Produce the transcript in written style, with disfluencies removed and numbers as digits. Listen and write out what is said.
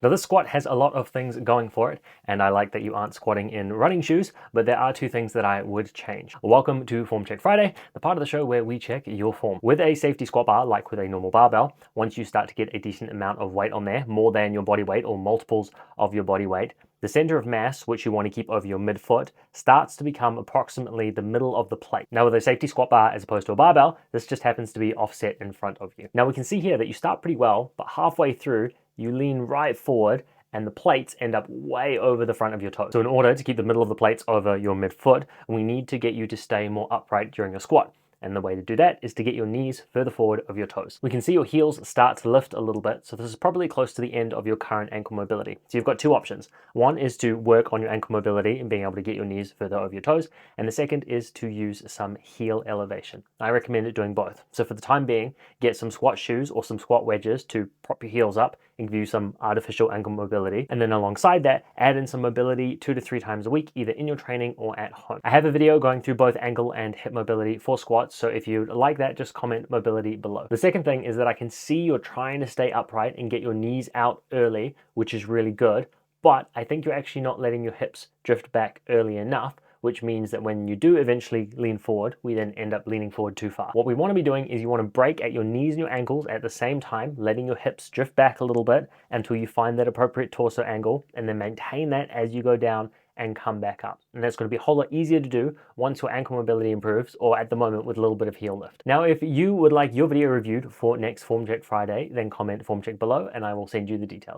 Now this squat has a lot of things going for it, and I like that you aren't squatting in running shoes, but there are two things that I would change. Welcome to Form Check Friday, the part of the show where we check your form. With a safety squat bar, like with a normal barbell, once you start to get a decent amount of weight on there, more than your body weight or multiples of your body weight, the center of mass, which you want to keep over your midfoot, starts to become approximately the middle of the plate. Now with a safety squat bar as opposed to a barbell, this just happens to be offset in front of you. Now we can see here that you start pretty well, but halfway through, you lean right forward and the plates end up way over the front of your toes. So in order to keep the middle of the plates over your midfoot, we need to get you to stay more upright during a squat. And the way to do that is to get your knees further forward of your toes. We can see your heels start to lift a little bit, so this is probably close to the end of your current ankle mobility. So you've got two options. One is to work on your ankle mobility and being able to get your knees further over your toes, and the second is to use some heel elevation. I recommend doing both. So for the time being, get some squat shoes or some squat wedges to prop your heels up and give you some artificial ankle mobility. And then alongside that, add in some mobility 2 to 3 times a week, either in your training or at home. I have a video going through both ankle and hip mobility for squats, so if you like that, just comment mobility below. The second thing is that I can see you're trying to stay upright and get your knees out early, which is really good, but I think you're actually not letting your hips drift back early enough, which means that when you do eventually lean forward, we then end up leaning forward too far. What we want to be doing is you want to break at your knees and your ankles at the same time, letting your hips drift back a little bit until you find that appropriate torso angle, and then maintain that as you go down and come back up. And that's going to be a whole lot easier to do once your ankle mobility improves, or at the moment with a little bit of heel lift. Now, if you would like your video reviewed for next Form Check Friday, then comment Form Check below and I will send you the details.